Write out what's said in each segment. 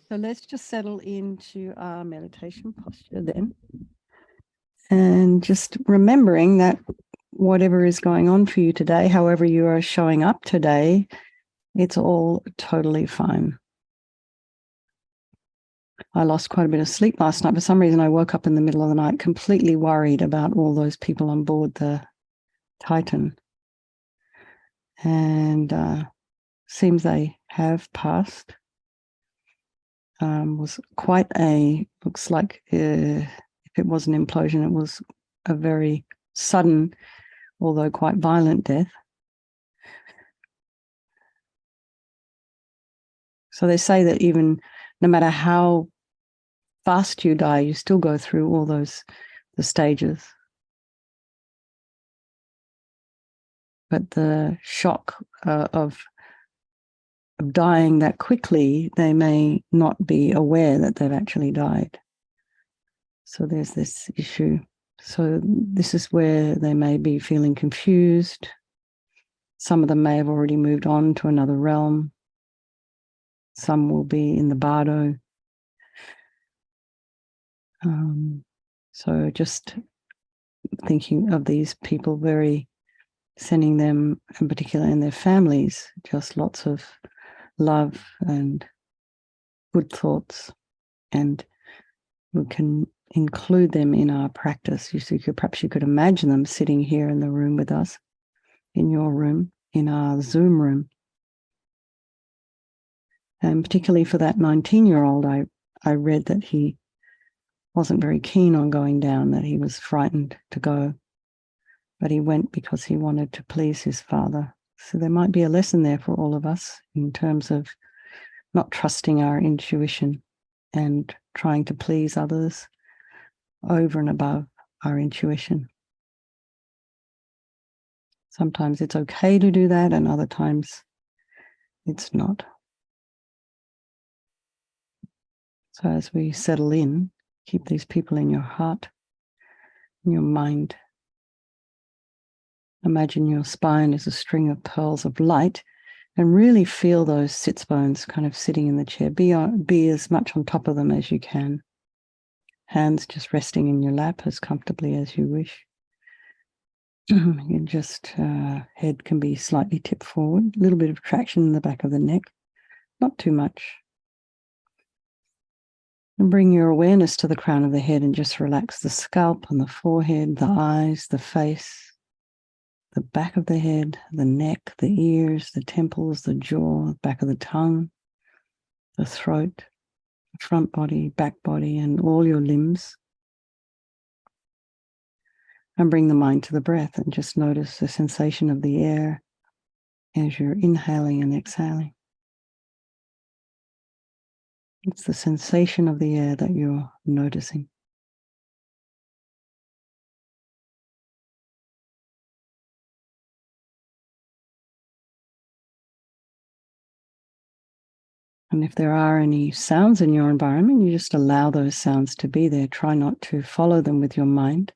So let's just settle into our meditation posture then. And just remembering that whatever is going on for you today, however you are showing up today, it's all totally fine. I lost quite a bit of sleep last night. For some reason, I woke up in the middle of the night completely worried about all those people on board the Titan. And seems they have passed. Was quite looks like if it was an implosion, it was a very sudden, although quite violent death. So they say that even no matter how fast you die, you still go through all the stages. But the shock of dying that quickly, they may not be aware that they've actually died. So there's this issue. So this is where they may be feeling confused. Some of them may have already moved on to another realm. Some will be in the bardo. So just thinking of these people, sending them, in particular in their families, just lots of love and good thoughts, and we can include them in our practice. Perhaps you could imagine them sitting here in the room with us, in your room, in our Zoom room. And particularly for that 19-year-old, I read that he wasn't very keen on going down, that he was frightened to go, but he went because he wanted to please his father. So there might be a lesson there for all of us in terms of not trusting our intuition and trying to please others over and above our intuition. Sometimes it's okay to do that, and other times it's not. So as we settle in, keep these people in your heart, in your mind. Imagine your spine is a string of pearls of light, and really feel those sits bones kind of sitting in the chair. Be as much on top of them as you can. Hands just resting in your lap as comfortably as you wish. You just head can be slightly tipped forward, a little bit of traction in the back of the neck, not too much. And bring your awareness to the crown of the head and just relax the scalp and the forehead, the eyes, the face, the back of the head, the neck, the ears, the temples, the jaw, back of the tongue, the throat, the front body, back body, and all your limbs. And bring the mind to the breath and just notice the sensation of the air as you're inhaling and exhaling. It's the sensation of the air that you're noticing. And if there are any sounds in your environment, you just allow those sounds to be there. Try not to follow them with your mind.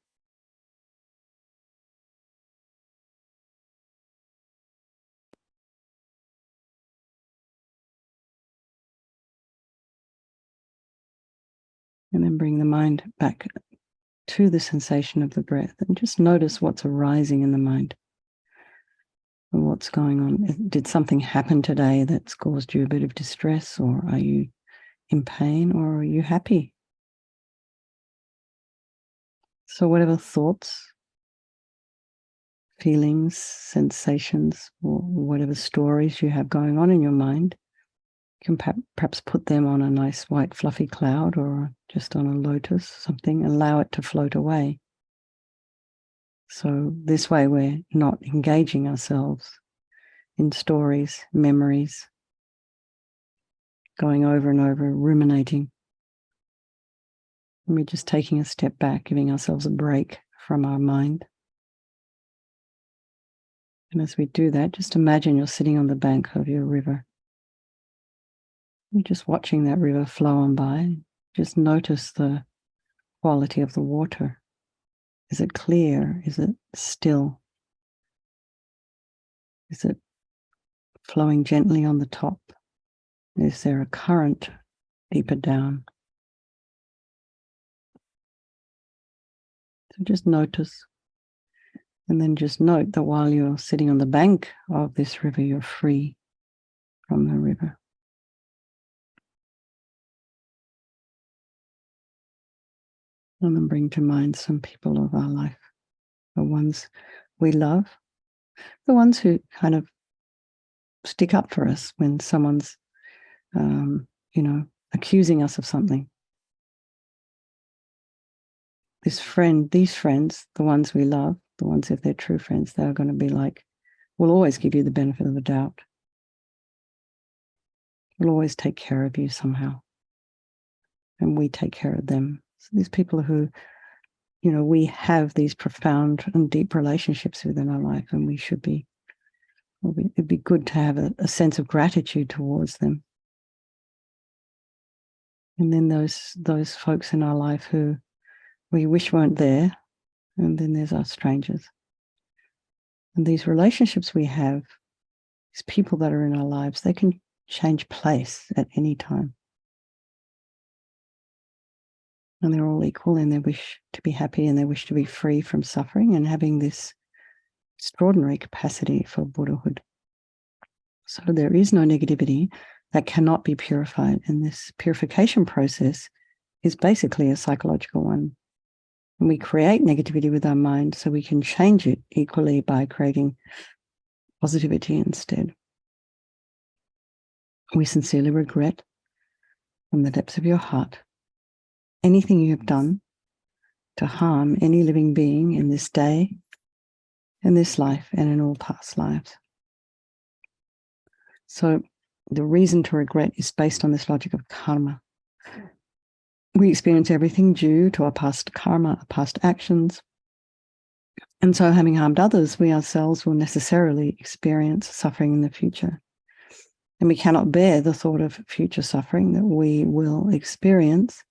And then bring the mind back to the sensation of the breath and just notice what's arising in the mind. What's going on? Did something happen today that's caused you a bit of distress, or are you in pain, or are you happy? So whatever thoughts, feelings, sensations, or whatever stories you have going on in your mind, you can perhaps put them on a nice white fluffy cloud or just on a lotus, something, allow it to float away. So this way we're not engaging ourselves in stories, memories, going over and over, ruminating. And we're just taking a step back, giving ourselves a break from our mind. And as we do that, just imagine you're sitting on the bank of your river. You're just watching that river flow on by. Just notice the quality of the water. Is it clear? Is it still? Is it flowing gently on the top? Is there a current deeper down. So just notice, and then just note that while you're sitting on the bank of this river, you're free from the river. And then bring to mind some people of our life, the ones we love, the ones who kind of stick up for us when someone's, accusing us of something. These friends, the ones we love, the ones, if they're true friends, they're going to be like, will always give you the benefit of the doubt. Will always take care of you somehow. And we take care of them. So these people who, we have these profound and deep relationships within our life, and it'd be good to have a sense of gratitude towards them. And then those folks in our life who we wish weren't there, and then there's our strangers. And these relationships we have, these people that are in our lives, they can change place at any time. And they're all equal in their wish to be happy and their wish to be free from suffering and having this extraordinary capacity for Buddhahood. So there is no negativity that cannot be purified. And this purification process is basically a psychological one. And we create negativity with our mind so we can change it equally by creating positivity instead. We sincerely regret from the depths of your heart anything you have done to harm any living being in this day, in this life, and in all past lives. So the reason to regret is based on this logic of karma. We experience everything due to our past karma, our past actions. And so having harmed others, we ourselves will necessarily experience suffering in the future. And we cannot bear the thought of future suffering that we will experience.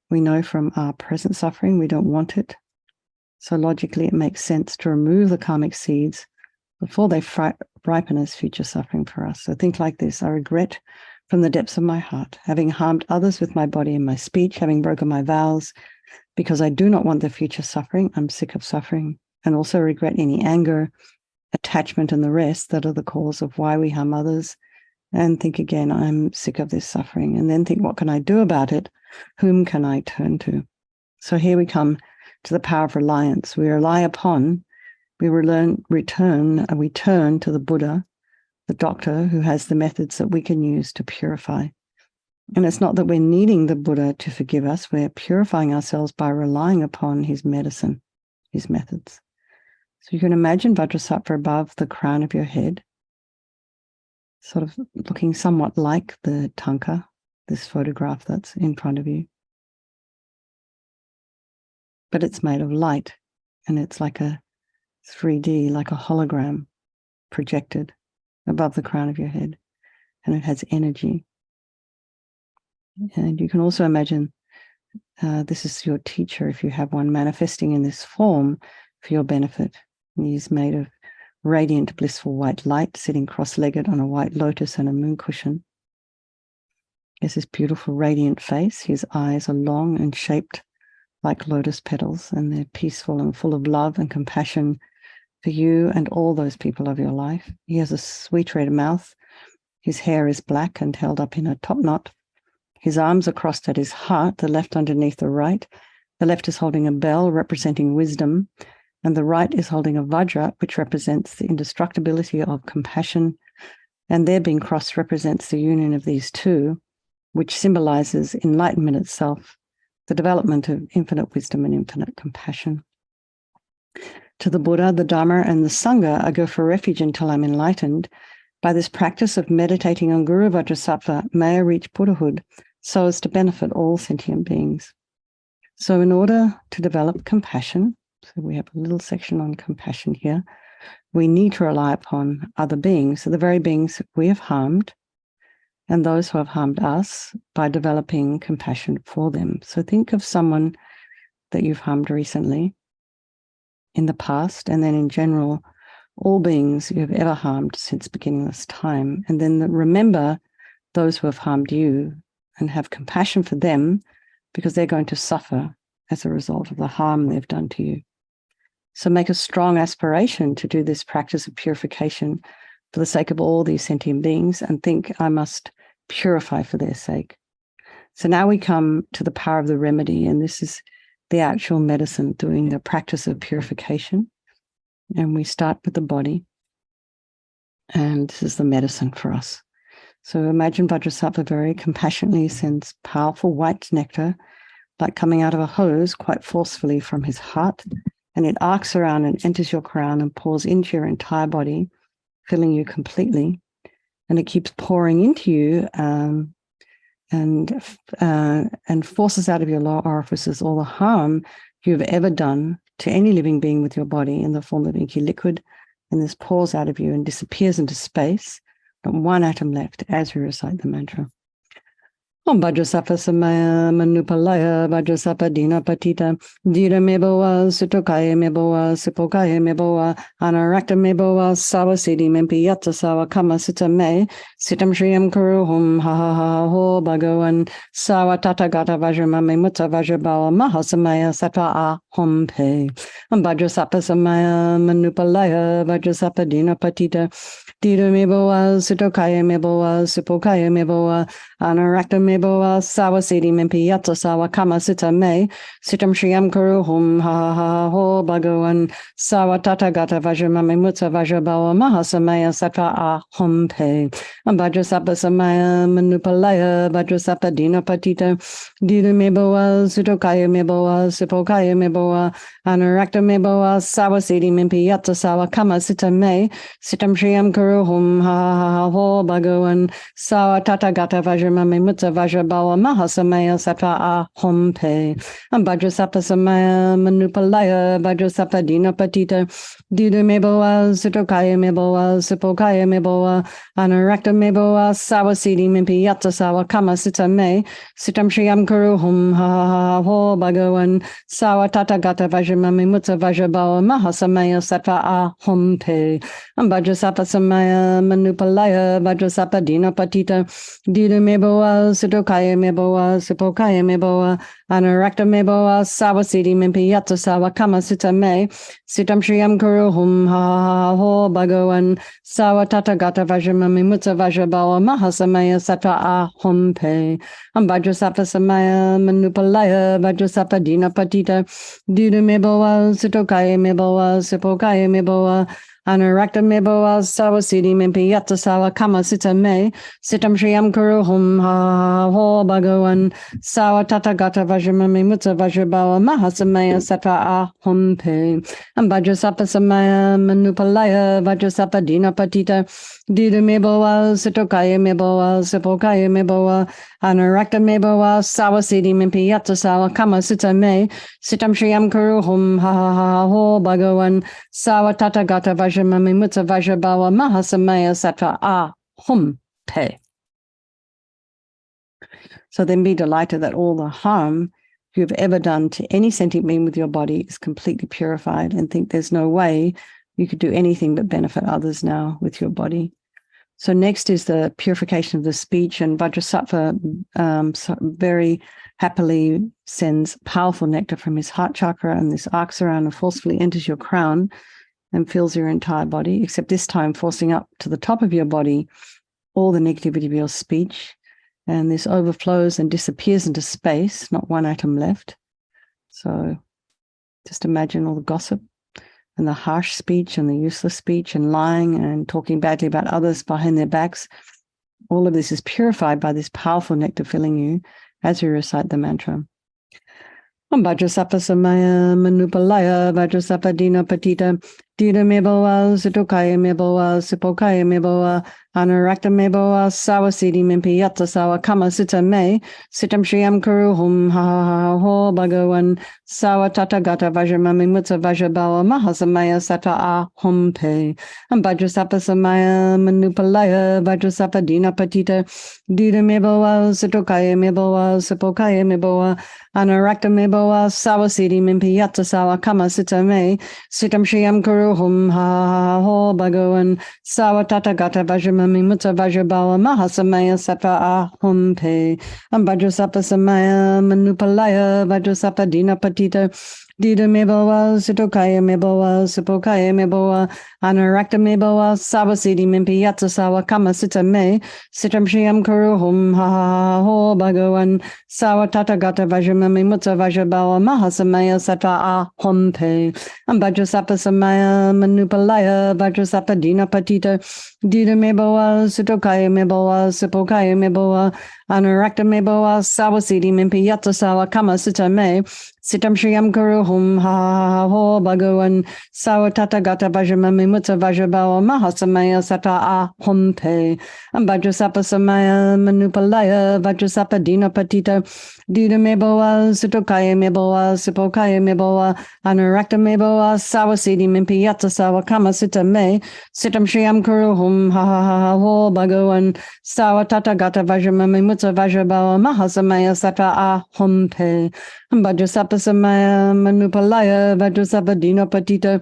We know from our present suffering, we don't want it. So logically, it makes sense to remove the karmic seeds before they ripen as future suffering for us. So think like this: I regret from the depths of my heart, having harmed others with my body and my speech, having broken my vows, because I do not want the future suffering. I'm sick of suffering, and also regret any anger, attachment, and the rest that are the cause of why we harm others. And think again, I'm sick of this suffering. And then think, what can I do about it? Whom can I turn to? So here we come to the power of reliance. We rely upon, we turn to the Buddha, the doctor who has the methods that we can use to purify. And it's not that we're needing the Buddha to forgive us. We're purifying ourselves by relying upon his medicine, his methods. So you can imagine Vajrasattva above the crown of your head, sort of looking somewhat like the tanka, this photograph that's in front of you. But it's made of light, and it's like a 3D, like a hologram projected above the crown of your head, and it has energy. And you can also imagine this is your teacher, if you have one, manifesting in this form for your benefit. And he's made of radiant, blissful white light, sitting cross-legged on a white lotus and a moon cushion. He has this beautiful radiant face. His eyes are long and shaped like lotus petals, and they're peaceful and full of love and compassion for you and all those people of your life. He has a sweet red mouth. His hair is black and held up in a top knot. His arms are crossed at his heart, the left underneath the right. The left is holding a bell representing wisdom, and the right is holding a vajra, which represents the indestructibility of compassion. And their being crossed represents the union of these two, which symbolizes enlightenment itself, the development of infinite wisdom and infinite compassion. To the Buddha, the Dharma, and the Sangha, I go for refuge until I'm enlightened. By this practice of meditating on Guru Vajrasattva, may I reach Buddhahood so as to benefit all sentient beings. So in order to develop compassion, so we have a little section on compassion here, we need to rely upon other beings, so the very beings we have harmed, and those who have harmed us, by developing compassion for them. So think of someone that you've harmed recently, in the past, and then in general, all beings you have ever harmed since beginningless time. And then remember those who have harmed you, and have compassion for them, because they're going to suffer as a result of the harm they've done to you. So make a strong aspiration to do this practice of purification for the sake of all these sentient beings, and think, I must purify for their sake. So now we come to the power of the remedy, and this is the actual medicine, doing the practice of purification. And we start with the body, and this is the medicine for us. So imagine Vajrasattva very compassionately sends powerful white nectar, like coming out of a hose, quite forcefully from his heart, and it arcs around and enters your crown and pours into your entire body, filling you completely. And it keeps pouring into you and forces out of your lower orifices all the harm you've ever done to any living being with your body in the form of inky liquid. And this pours out of you and disappears into space, not one atom left, as we recite the mantra. Om Vajrasattva Samaya Manupalaya Vajrasattva Dina Patita Dira Meboa Sutokaya Meboa Sipokaya Meboa Anarakta Meboa Sawasidi Mempiyata Sawa Kama Sutta Me Sitam Shriyam Kuruhum Ha Ha Ha Ho Bhagavan Sawa Tatagata Vajramame Mutta Vajrabawa Mahasamaya Sattva A Hom Pe Om Vajrasattva Samaya Manupalaya Vajrasattva Dina Patita Dira Meboa Sutokaya Meboa Sipokaya Meboa Anarakta Meboa Sawasidi Mempiyata Sawa Kama Sutta Me Sitam Shriyam Kuruhum Ha Ha Ha Ho Bhagavan Sawa Tatagata Vajramame Mutta Vajrabawa Mahasamaya Sattva A Hom Pe Vajrasattva Samaya Manupalaya Vajrasattva Dina Patita Dira Meboa Sutokaya Meboa Sipokaya Meboa Anarakta Meboa Sawasidi Mempiyata Sawa Kama Sutta Me Sitam Shriyam Kuruhum Ha Ha Ha Ho Bhagavan Sawa Tatagata Vajramame Mutta Vajrabawa Mahasamaya Sattva A Hom Pe Vajrasattva Samaya Manupalaya Vajrasattva Dina Patita Dira Meboa Sutokaya Meboa Sipokaya Meboa Anarakta Meboa Sawasidi Mempiyata Sawa Kama Sutta Me Sitam Shriyam Kuruhum Ha Ha Ha Ho Bhagavan Sawa Tatagata Vajramame Mutta Vajrabawa Mahasamaya Sattva A Hom Pe Vajrasattva Samaya Manupalaya Vajrasattva Dina Patita Dira Meboa Sutokaya Meboa Sipokaya Meboa Anarakta Meboa Sawasidi Mempiyata Sawa Kama Sutta Me Sitam Shriyam Kuruhum Ha Ha Ha Ho Bhagavan Sawa Tatagata Vajramame Mutta Vajrabawa Mahasamaya Sattva A Hom Pe Vajrasattva Samaya Manupalaya Vajrasattva Dina Patita Dira Meboa Sutokaya Meboa Sipokaya Meboa Anarakta Meboa Sawasidi Mempiyata Sawa Kama Sutta Me Sitam Shriyam Kuruhum Ha Ha Ho Bhagavan Sawa Tatagata Vajramame Mutta Vajrabawa Mahasamaya Sattva A Hom Pe Vajrasattva Samaya Manupalaya Vajrasattva Dina Patita Dira Meboa Sutokaya Meboa Sipokaya Meboa Anarakta Meboa Sawasidi Mempiyata Sawa Kama Sutta Me Sitam Shriyam Kuruhum Ha Ha Ha Ho Bhagavan Sawa Tatagata Vajramame Mutta Vajrabawa Mahasamaya Sattva A Hom Pe. So then be delighted that all the harm you've ever done to any sentient being with your body is completely purified, and think there's no way you could do anything but benefit others now with your body. So next is the purification of the speech, and Vajrasattva very happily sends powerful nectar from his heart chakra, and this arcs around and forcefully enters your crown and fills your entire body, except this time forcing up to the top of your body all the negativity of your speech. And this overflows and disappears into space, not one atom left. So just imagine all the gossip and the harsh speech and the useless speech and lying and talking badly about others behind their backs. All of this is purified by this powerful nectar filling you as we recite the mantra. Om Vajrasattva Samaya Manupalaya Vajrasattva Dina Patita Dira Meboa Sutokaya Meboa Sipokaya Meboa Anarakta Meboa Sawasidi Mempiyata Sawa Kama Sutta Me Sitam Shriyam Kuruhum Ha Ha Ha Ho Bhagavan Sawa Tatagata Vajramame Mutta Vajrabawa Mahasamaya Sattva A Hom Pe Vajrasattva Samaya Manupalaya Vajrasattva Dina Patita Dira Meboa Sutokaya Meboa Sipokaya Meboa Anarakta Meboa Sawasidi Mempiyata Sawa Kama Sutta Me Sitam Shriyam Kuruhum Hum Ha Ho Bhagavan Savatata Gata Vajramami Mutta Vajrabala Mahasamaya Sattva Ahum Pe Vajrasapa Samaya Manupalaya Vajrasapa Dina Patita Dida Mebawa Sitokaya Mebawa Sipokaya Mebawa Anarakta Mebawa Savasidi Mimpi Yatsa Sawa Kama Sita Me Sitam Shriam Kuru Hum Ha Ho Bhagavan Savatata Gata Vajramami Mutta Vajrabala Mahasamaya Sattva Ahum Pe Vajrasapa Samaya Manupalaya Vajrasapa Dina Patita Dida Mebawa Sitokaya Mebawa Sipokaya Mebawa Anarakta Mebawa Savasidi Mimpi Yatsa Sawa Kama Sita Me Sitam Shriam Kuru Hum Ha Ho Bhagavan Savatata Gata Vajramami Mutta Vajrabala Mahasamaya Sattva Ahum Pe Vajrasapa Samaya Manupalaya Vajrasapa Dina Patita Dida Mebawa Sitokaya Mebawa Sipokaya Mebawa Anarakta Mebawa Savasidi Mimpi Yatsa Sawa Kama Sita Me Sitam Shriam Kuru Hum Ha Ho Bhagavan Savatata Gata Vajramami Mutta Vajrabala Mahasamaya Sattva Ahum Pe Vajrasapa Samaya Manupalaya Vajrasapa Dina Patita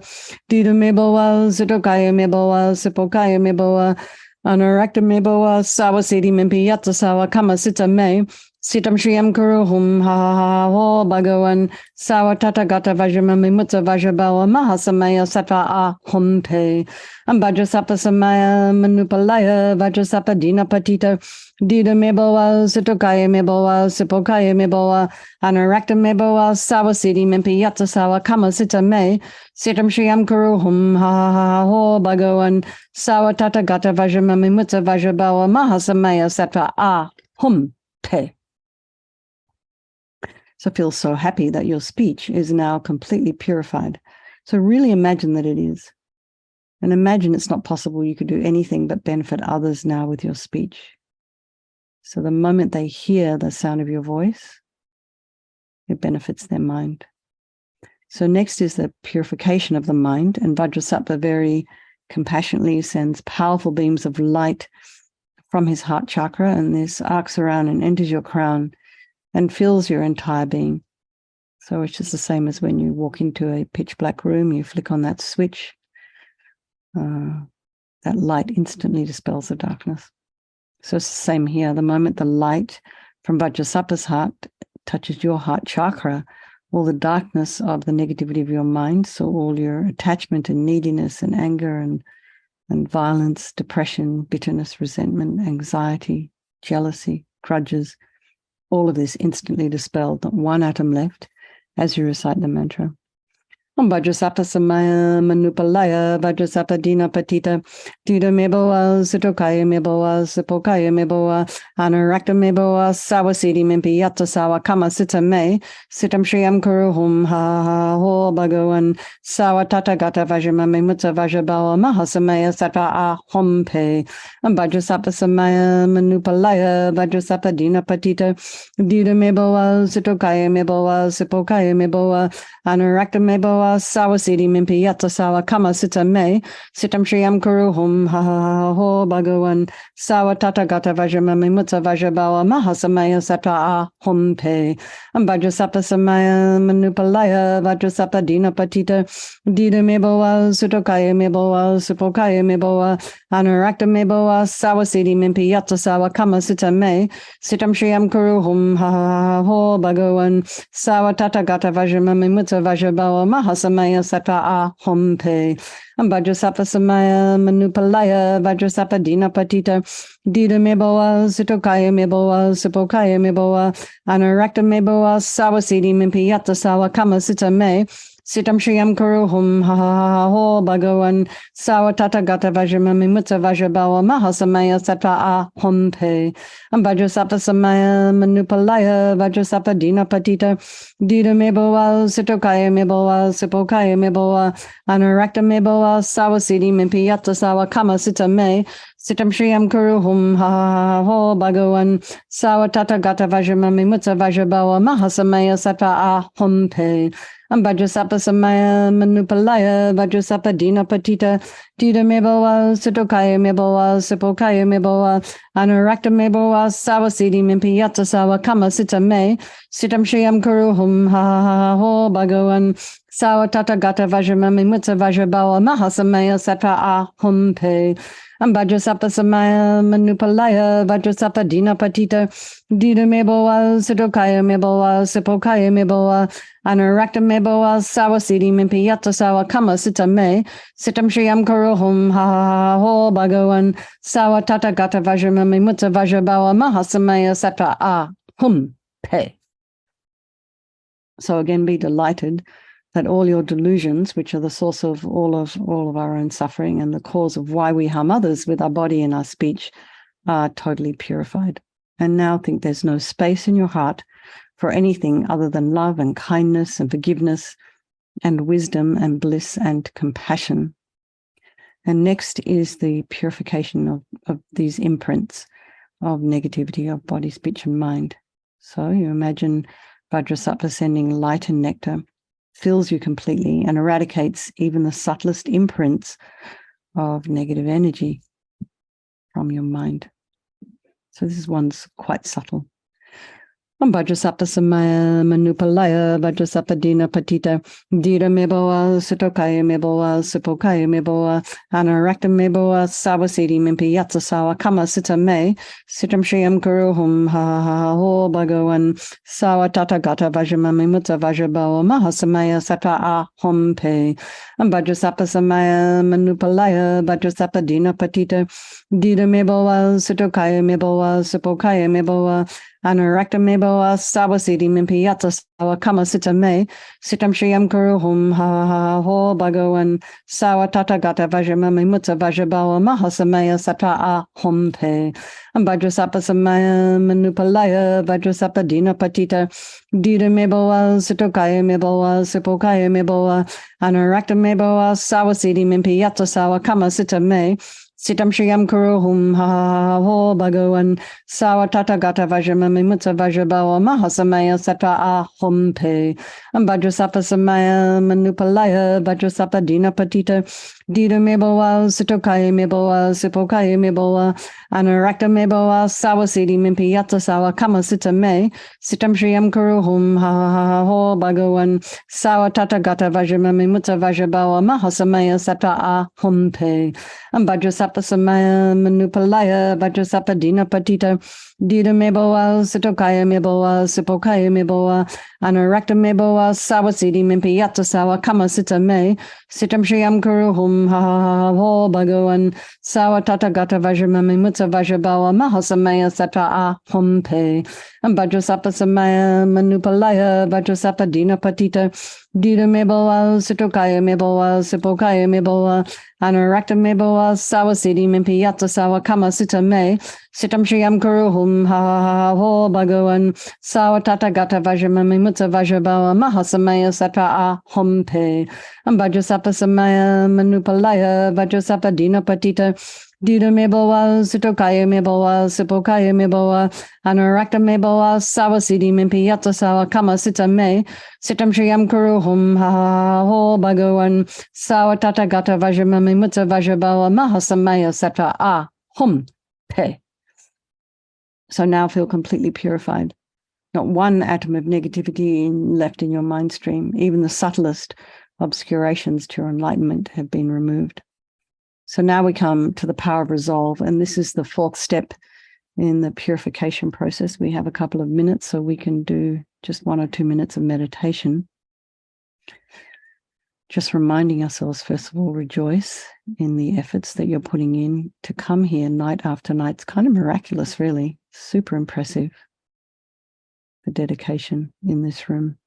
Dida Mebawa Sitokaya Mebawa Sipokaya Mebawa Anarakta Mebawa Savasidi Mimpi Yatsa Sawa Kama Sita Me Sitam Shriam Kuru Hum Ha Ho Bhagavan Savatata Gata Vajramami Mutta Vajrabala Mahasamaya Sattva Ahum Pe Vajrasapa Samaya Manupalaya Vajrasapa Dina Patita Dida Mebawa Sitokaya Mebawa Sipokaya Mebawa Anarakta Mebawa Savasidi Mimpi Yatsa Sawa Kama Sita Me Sitam Shriam Kuru Hum Ha Ho Bhagavan Savatata Gata Vajramami Mutta Vajrabala Mahasamaya Sattva Ahum Pe. So feel so happy that your speech is now completely purified. So really imagine that it is. And imagine it's not possible you could do anything but benefit others now with your speech. So the moment they hear the sound of your voice, it benefits their mind. So next is the purification of the mind. And Vajrasattva very compassionately sends powerful beams of light from his heart chakra, and this arcs around and enters your crown and fills your entire being. So it's just the same as when you walk into a pitch black room, you flick on that switch, that light instantly dispels the darkness. So it's the same here. The moment the light from Vajrasattva's heart touches your heart chakra, all the darkness of the negativity of your mind, so all your attachment and neediness and anger and violence, depression, bitterness, resentment, anxiety, jealousy, grudges, all of this instantly dispelled, not one atom left as you recite the mantra. Vajrasapa Samaya Manupalaya Vajrasapa Dina Patita Dida Mebawa Sitokaya Mebawa Sipokaya Mebawa Anarakta Mebawa Savasidi Mimpi Yatsa Sawa Kama Sita Me Sitam Shriam Kuru Hum Ha Ho Bhagavan Savatata Gata Vajramami Mutta Vajrabala Mahasamaya Sattva Ahum Pe Vajrasapa Samaya Manupalaya Vajrasapa Dina Patita Dida Mebawa Sitokaya Mebawa Sipokaya Mebawa Anarakta Mebawa Savasidi Mimpi Yatsa Sawa Kama Sita Me Sitam Shriam Kuru Hum Ha Ho Bhagavan Savatata Gata Vajramami Mutta Vajrabala Mahasamaya Sattva Ahum Pe Vajrasapa Samaya Manupalaya Vajrasapa Dina Patita Dida Mebawa Sutokaya Mebawa Sipokaya Mebawa Anarakta Mebawa Savasidi Mimpi Yatsa Sawa Kama Sita Me Sitam Shriam Kuru Hum Ha Ho Bhagavan Savatata Gata Vajramami Mutta Vajrabala Mahasamaya Sattva Ahum Pe Vajrasapa Samaya Manupalaya Vajrasapa Dina Patita Dida Mebawa Sitokaya Mebawa Sipokaya Mebawa Anarakta Mebawa Savasidi Mimpi Yatsa Sawa Kama Sita Me Sitam Shriam Kuru Hum Ha Ho Bhagavan Savatata Gata Vajramami Mutta Vajrabala Mahasamaya Sattva Ahum Pe Vajrasapa Samaya Manupalaya Vajrasapa Dina Patita Dida Mebawa Sitokaya Mebawa Sipokaya Mebawa Anarakta Mebawa Savasidi Mimpi Yatsa Sawa Kama Sita Me Sitam Shriam Kuru Hum Ha Ho Bhagavan Savatata Gata Vajramami Mutta Vajrabala Mahasamaya Sattva Ahum Pe Vajrasapa Samaya Manupalaya Vajrasapa Dina Patita Dida Meboa, Sitokaya Meboa, Sipokaya Meboa, Anurakta Meboa, Sawasidi Mimpiata Sawa Kama Sita Me, Sitam Shriam Kuruhum, Ha Ha Ha Ho Bhagavan, Sawa Tata Gata Vajramami Mutsa Vajrabawa Mahasamaya Satra Ahum Pe. Ambajasapa Samaya Manupalaya, Vajrasapa Dina Patita, Dida Meboa, Sitokaya Meboa, Sipokaya Meboa, Anurakta Meboa, Sawasidi Mimpiata Sawa Kama Sita Me, Sitam Shriam Kuruhum, Ha Ha Ho Bhagavan, Sawa Tata Gata Vajramami Mutsa Vajrabawa Mahasamaya Satra Ahum Pe. So again, be delighted that all your delusions, which are the source of all of our own suffering and the cause of why we harm others with our body and our speech, are totally purified. And now think there's no space in your heart for anything other than love and kindness and forgiveness and wisdom and bliss and compassion. And next is the purification of these imprints of negativity of body, speech, and mind. So you imagine Vajrasattva sending light and nectar, fills you completely and eradicates even the subtlest imprints of negative energy from your mind. So this one's quite subtle. Vajrasapta Samaya Manupalaya Vajrasapta Dina Patita Dira Meboa Sitokaya Meboa Sipokaya Meboa Anarakta Meboa Sawasidi Mimpiyatsa Sawa Kama Sita Me Sitam Shriam Kuruhum Ha Ha Ho Bhagavan Sawa Tata Gata Vajramami Mutta Vajrabawa Mahasamaya Sata Ahom Pe Vajrasapta Samaya Manupalaya Vajrasapta Dina Patita Dira Meboa Sitokaya Meboa Sipokaya Meboa Anurakta Meboa Sawasidi Mimpiyatsa Sawa Kama Sita Me Sitam Shriam Kuruhum Ha Ha Ho Bhagavan Sawa Tata Gata Vajramami Mutta Vajrabawa Mahasamaya Sata Ahom Pe Vajrasappa Samaya Manupalaya Vajrasappa Dina Patita Dida Meboa Sitokaya Meboa Sipokaya Meboa Anurakta Meboa Sawasidi Mimpiyatsa Sawa Kama Sita Me Sitam Shriam Kuruhum Ha Ha Ho Bhagavan Sawa Tata Gata Vajramami Mutta Vajrabawa Mahasamaya Satra Ahom Pe Vajrasappa Samaya Manupalaya Vajrasappa Dina Patita Dida Meboa Sitokaya Meboa Sipokaya Meboa Anurakta Meboa Sawasidi Mimpiyatsa Sawa Kama Sita Me Sitam Shriam Kuruhum Ha Ha Ho Bhagavan Sawa Tata Gata Vajramami Mutta Vajrabawa Mahasamaya Satra Ahom Pe Vajrasappa Samaya Manupalaya Vajrasappa Dina Patita Dida Meboa Sitokaya Meboa Sipokaya Meboa Anurakta Meboa Sawasidi Mimpiyatsa Sawa Kama Sita Me Sitam Shriam Kuruhum Ha Ha Ho Bhagavan Sawa Tata Gata Vajramami Mutta Vajrabawa Mahasamaya Satra Ahom Pe Vajrasappa Samaya Manupalaya Vajrasappa Dina Patita Dida Meboa Sitokaya Meboa Sipokaya Meboa Anurakta Meboa Sawasidi Mimpiyatsa Sawa Kama Sita Me Sitam Shriam Kuruhum Ha Ha Ho Bhagavan Sawa Tata Gata Vajramami Mutta Vajrabawa Mahasamaya Satra Ahom Pe Vajrasappa Samaya Manupalaya Vajrasappa Dina Patita Dida Meboa Sitokaya Meboa Sipokaya Meboa Anurakta Meboa Sawasidi Mimpiyatsa Sawa Kama Sita Me Sitam Shriam Kuruhum Ha Ha Ho Bhagavan Sawa Tata Gata Vajramami Mutta Vajrabawa Mahasamaya Satra Ahom Pe. So now feel completely purified. Not one atom of negativity left in your mind stream. Even the subtlest obscurations to your enlightenment have been removed. So now we come to the power of resolve, and this is the fourth step in the purification process. We have a couple of minutes, so we can do just 1 or 2 minutes of meditation. Just reminding ourselves, first of all, rejoice in the efforts that you're putting in to come here night after night. It's kind of miraculous, really. Super impressive, the dedication in this room.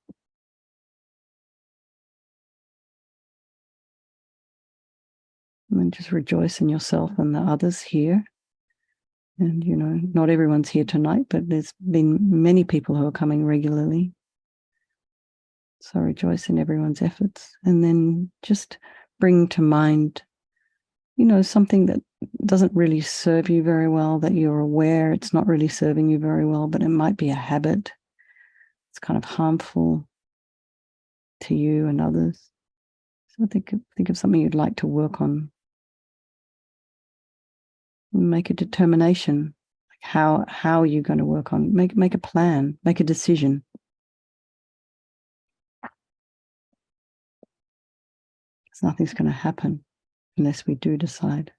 And just rejoice in yourself and the others here. And, you know, not everyone's here tonight, but there's been many people who are coming regularly. So rejoice in everyone's efforts. And then just bring to mind, you know, something that doesn't really serve you very well, that you're aware it's not really serving you very well, but it might be a habit. It's kind of harmful to you and others. So think of something you'd like to work on Make a determination. How are you going to work on? Make a plan. Make a decision. Because nothing's going to happen unless we do decide.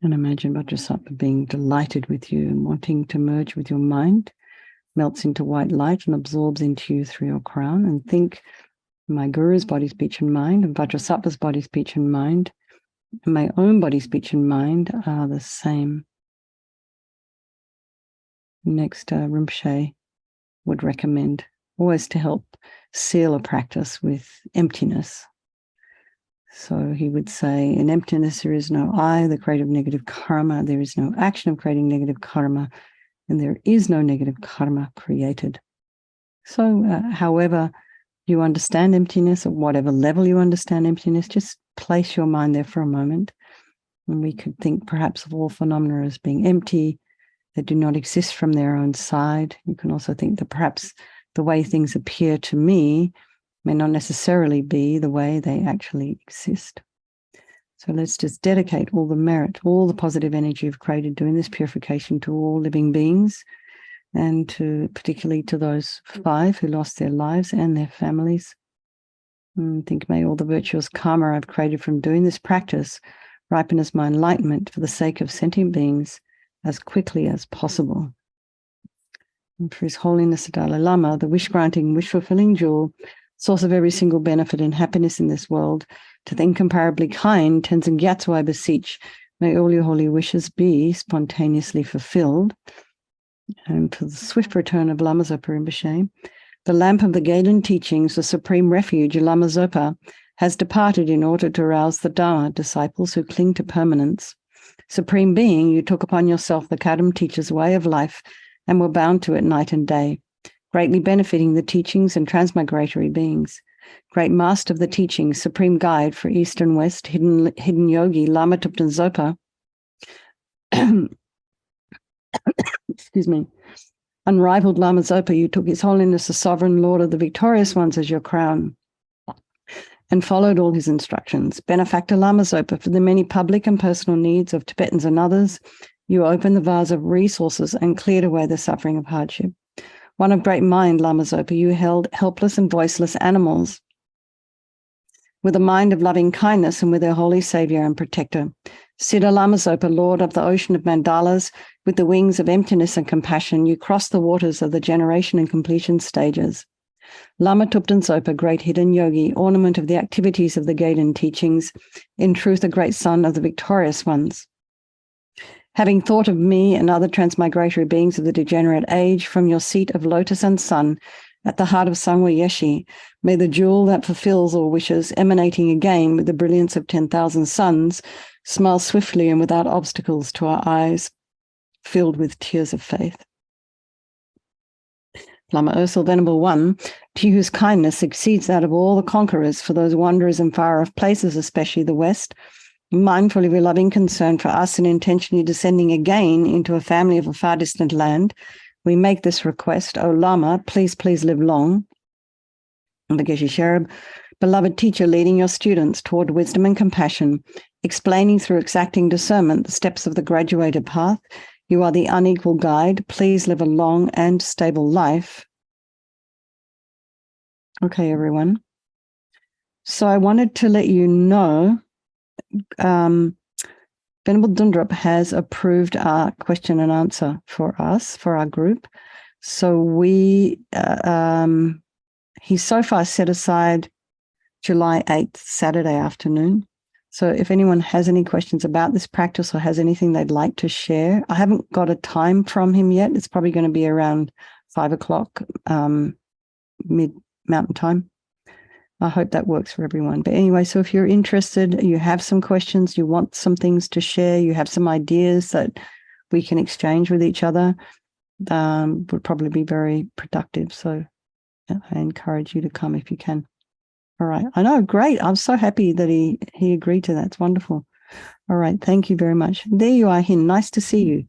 And imagine Vajrasattva being delighted with you and wanting to merge with your mind, melts into white light and absorbs into you through your crown. And think my Guru's body, speech, and mind, and Vajrasattva's body, speech, and mind, and my own body, speech, and mind are the same. Next, Rinpoche would recommend always to help seal a practice with emptiness. So he would say, in emptiness, there is no I, the creator of negative karma. There is no action of creating negative karma, and there is no negative karma created. So however you understand emptiness, at whatever level you understand emptiness, just place your mind there for a moment. And we could think perhaps of all phenomena as being empty, that do not exist from their own side. You can also think that perhaps the way things appear to me may not necessarily be the way they actually exist. So let's just dedicate all the merit, all the positive energy you've created doing this purification to all living beings, and particularly to those 5 who lost their lives and their families. And think, may all the virtuous karma I've created from doing this practice ripen as my enlightenment for the sake of sentient beings as quickly as possible. And for His Holiness the Dalai Lama, the wish-granting, wish-fulfilling jewel, source of every single benefit and happiness in this world, to the incomparably kind Tenzin Gyatso I beseech, may all your holy wishes be spontaneously fulfilled. And for the swift return of Lama Zopa Rinpoche, the lamp of the Galen teachings, the supreme refuge, Lama Zopa, has departed in order to arouse the Dharma disciples who cling to permanence. Supreme Being, you took upon yourself the Kadam teacher's way of life and were bound to it night and day, greatly benefiting the teachings and transmigratory beings. Great master of the teachings, supreme guide for East and West, hidden yogi, Lama Tupten Zopa, excuse me, unrivaled Lama Zopa, you took His Holiness the Sovereign Lord of the Victorious Ones as your crown and followed all his instructions. Benefactor Lama Zopa, for the many public and personal needs of Tibetans and others, you opened the vase of resources and cleared away the suffering of hardship. One of great mind, Lama Zopa, you held helpless and voiceless animals with a mind of loving kindness and with their holy savior and protector. Siddha Lama Zopa, Lord of the ocean of mandalas, with the wings of emptiness and compassion, you crossed the waters of the generation and completion stages. Lama Tupten Zopa, great hidden yogi, ornament of the activities of the Gaiden teachings, in truth a great son of the victorious ones. Having thought of me and other transmigratory beings of the degenerate age, from your seat of lotus and sun, at the heart of Sangwa Yeshi, may the jewel that fulfills all wishes, emanating again with the brilliance of 10,000 suns, smile swiftly and without obstacles to our eyes, filled with tears of faith. Lama Ursel, Venerable One, to you whose kindness exceeds that of all the conquerors, for those wanderers in far-off places, especially the West, mindful of your loving concern for us and intentionally descending again into a family of a far distant land, we make this request. O Lama, please live long. And the Geshe Cherub, beloved teacher, leading your students toward wisdom and compassion, explaining through exacting discernment the steps of the graduated path. You are the unequal guide. Please live a long and stable life. Okay, everyone. So I wanted to let you know, Venerable Dundrup has approved our question and answer for us, for our group. So he's so far set aside July 8th, Saturday afternoon. So if anyone has any questions about this practice or has anything they'd like to share, I haven't got a time from him yet. It's probably going to be around 5 o'clock mid Mountain Time. I hope that works for everyone. But anyway, so if you're interested, you have some questions, you want some things to share, you have some ideas that we can exchange with each other, would probably be very productive. So I encourage you to come if you can. All right. I know. Great. I'm so happy that he agreed to that. It's wonderful. All right. Thank you very much. There you are, Hin. Nice to see you.